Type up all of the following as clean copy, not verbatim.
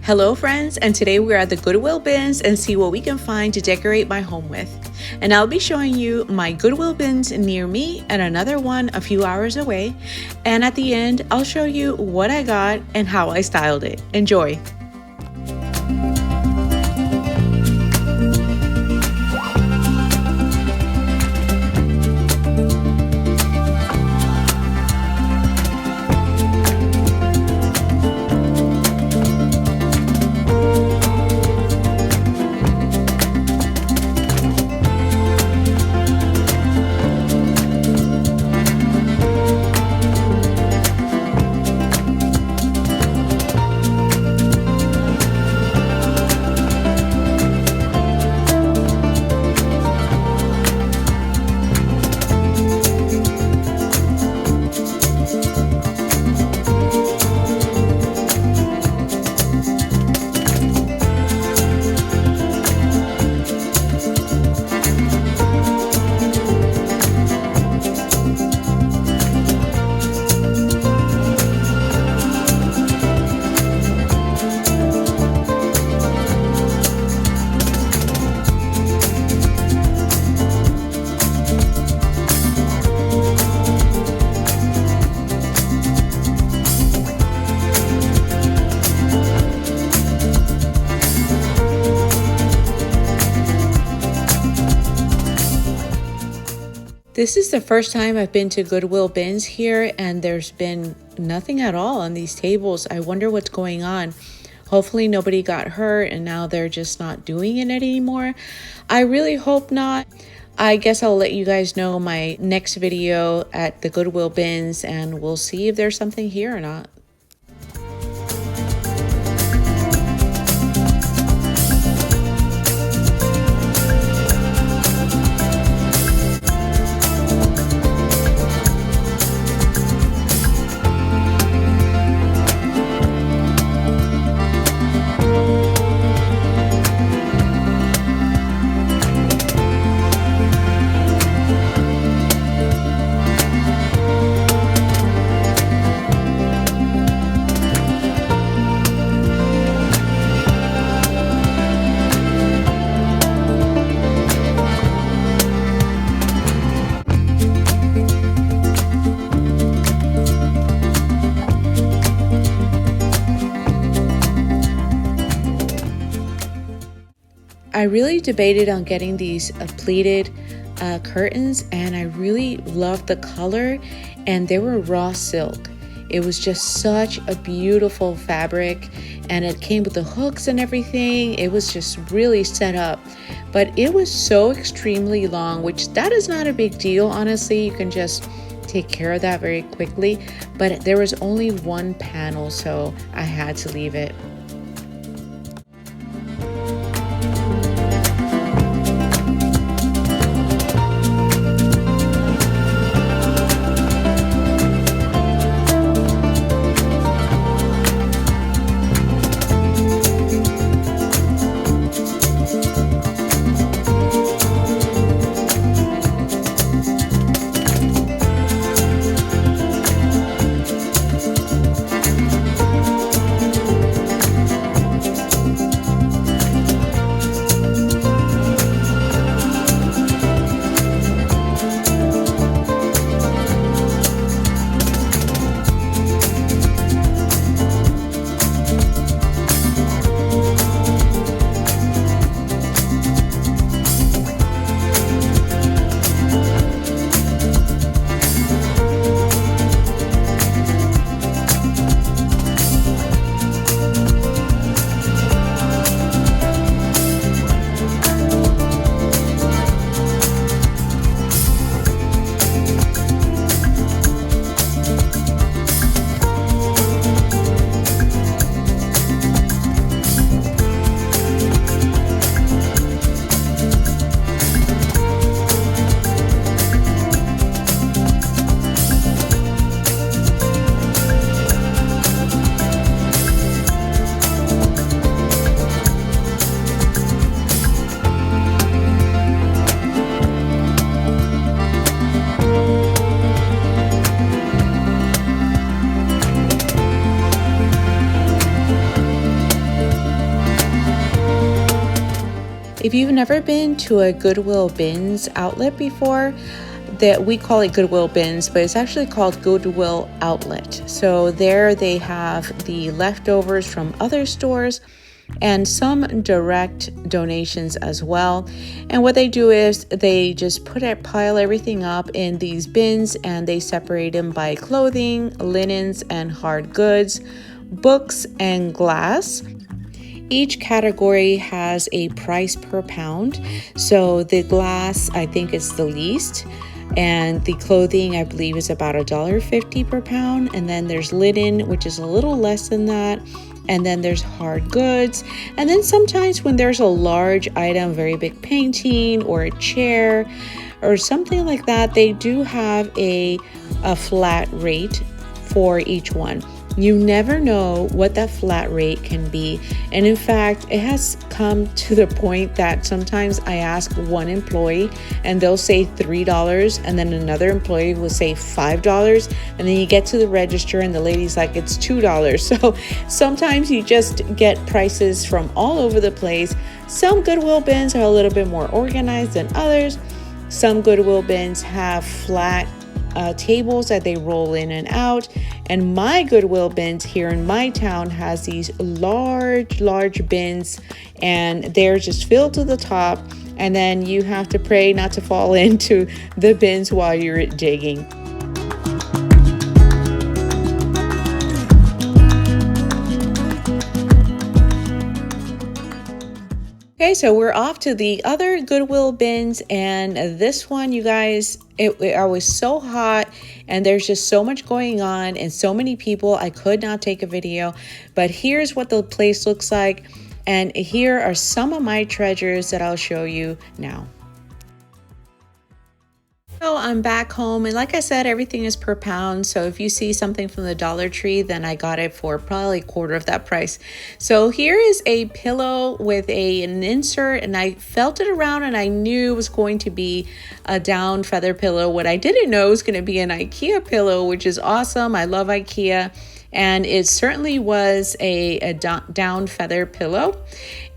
Hello friends, and today we're at the Goodwill bins and see what we can find to decorate my home with. And I'll be showing you my Goodwill bins near me and another one a few hours away. And at the end, I'll show you what I got and how I styled it. Enjoy! This is the first time I've been to Goodwill bins here, and there's been nothing at all on these tables. I wonder what's going on. Hopefully nobody got hurt and now they're just not doing it anymore. I really hope not. I guess I'll let you guys know my next video at the Goodwill bins, and we'll see if there's something here or not. I really debated on getting these pleated curtains, and I really loved the color, and they were raw silk. It was just such a beautiful fabric, and it came with the hooks and everything. It was just really set up, but it was so extremely long, which that is not a big deal, honestly. You can just take care of that very quickly, but there was only one panel, so I had to leave it. If you've never been to a Goodwill bins outlet before, that we call it Goodwill bins, but it's actually called Goodwill outlet. So there they have the leftovers from other stores and some direct donations as well. And what they do is they just pile everything up in these bins, and they separate them by clothing, linens, and hard goods, books, and glass. Each category has a price per pound. So the glass, I think, is the least. And the clothing, I believe, is about $1.50 per pound. And then there's linen, which is a little less than that. And then there's hard goods. And then sometimes when there's a large item, very big painting or a chair or something like that, they do have a flat rate for each one. You never know what that flat rate can be. And in fact, it has come to the point that sometimes I ask one employee and they'll say $3, and then another employee will say $5. And then you get to the register and the lady's like, it's $2. So sometimes you just get prices from all over the place. Some Goodwill bins are a little bit more organized than others. Some Goodwill bins have flat tables that they roll in and out, and my Goodwill bins here in my town has these large bins, and they're just filled to the top, and then you have to pray not to fall into the bins while you're digging. Okay, so we're off to the other Goodwill bins, and this one, you guys, I was so hot and there's just so much going on and so many people, I could not take a video, but here's what the place looks like, and here are some of my treasures that I'll show you now. So I'm back home, and like I said, everything is per pound. So if you see something from the Dollar Tree, then I got it for probably a quarter of that price. So here is a pillow with an insert, and I felt it around and I knew it was going to be a down feather pillow. What I didn't know was going to be an IKEA pillow, which is awesome. I love IKEA. And it certainly was a down feather pillow,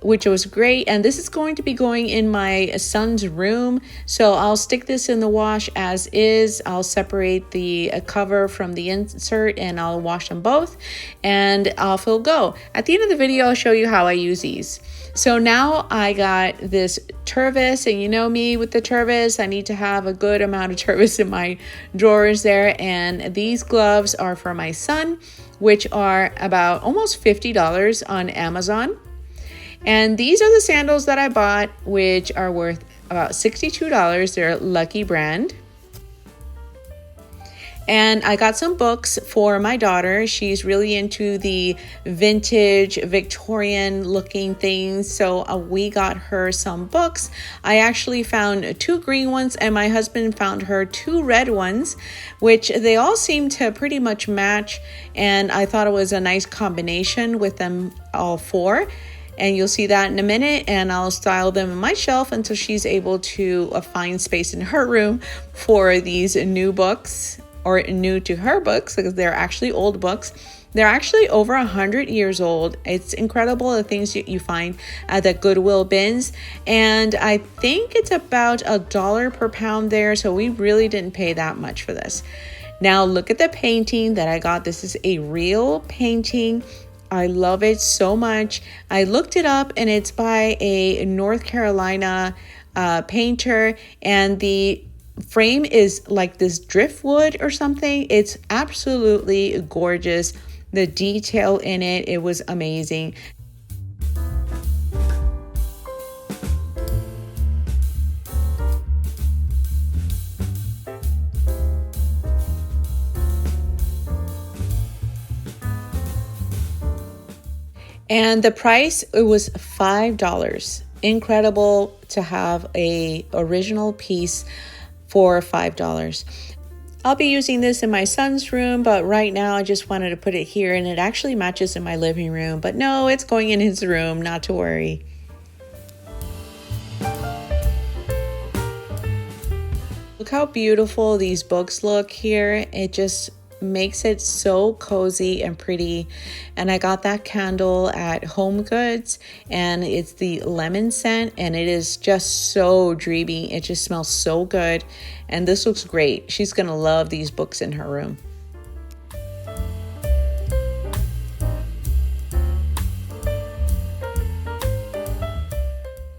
which was great. And this is going to be going in my son's room. So I'll stick this in the wash as is. I'll separate the cover from the insert and I'll wash them both, and off it'll go. At the end of the video, I'll show you how I use these. So now I got this Tervis, and you know me with the Tervis, I need to have a good amount of Tervis in my drawers there. And these gloves are for my son, which are about almost $50 on Amazon. And these are the sandals that I bought, which are worth about $62. They're Lucky brand. And I got some books for my daughter. She's really into the vintage Victorian looking things. So we got her some books. I actually found 2 green ones, and my husband found her 2 red ones, which they all seem to pretty much match. And I thought it was a nice combination with them all 4. And you'll see that in a minute, and I'll style them on my shelf until she's able to find space in her room for these new books, or new to her books, because they're actually old books. They're actually over 100 years old. It's incredible the things you find at the Goodwill bins. And I think it's about $1 per pound there. So we really didn't pay that much for this. Now look at the painting that I got. This is a real painting. I love it so much. I looked it up, and it's by a North Carolina painter, and the frame is like this driftwood or something. It's absolutely gorgeous. The detail in it, it was amazing. And the price, it was $5. Incredible to have a original piece for $5. I'll be using this in my son's room, but right now I just wanted to put it here, and it actually matches in my living room. But no, it's going in his room, not to worry. Look how beautiful these books look here. It just makes it so cozy and pretty. And I got that candle at Home Goods, and it's the lemon scent, and it is just so dreamy. It just smells so good, and this looks great. She's gonna love these books in her room.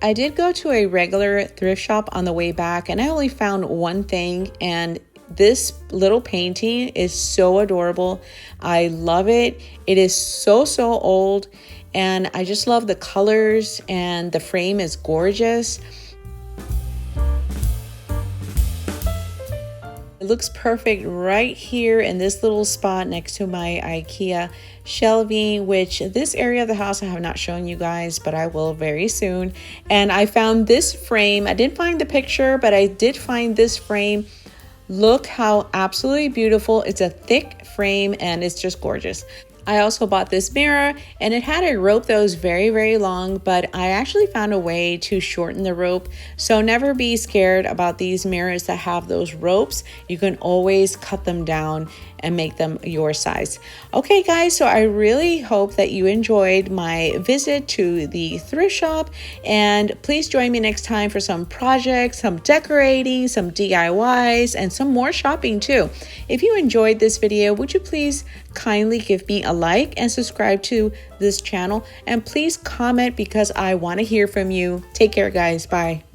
I did go to a regular thrift shop on the way back, and I only found one thing, and this little painting is so adorable. I love it. It is so old, and I just love the colors, and the frame is gorgeous. It looks perfect right here in this little spot next to my IKEA shelving, which this area of the house I have not shown you guys, but I will very soon. And I found this frame. I didn't find the picture, but I did find this frame. Look how absolutely beautiful. It's a thick frame and it's just gorgeous. I also bought this mirror, and it had a rope that was very long, but I actually found a way to shorten the rope. So never be scared about these mirrors that have those ropes. You can always cut them down and make them your size. Okay guys, so I really hope that you enjoyed my visit to the thrift shop, and please join me next time for some projects, some decorating, some DIYs, and some more shopping too. If you enjoyed this video, would you please kindly give me a like and subscribe to this channel, and please comment because I want to hear from you. Take care guys. Bye.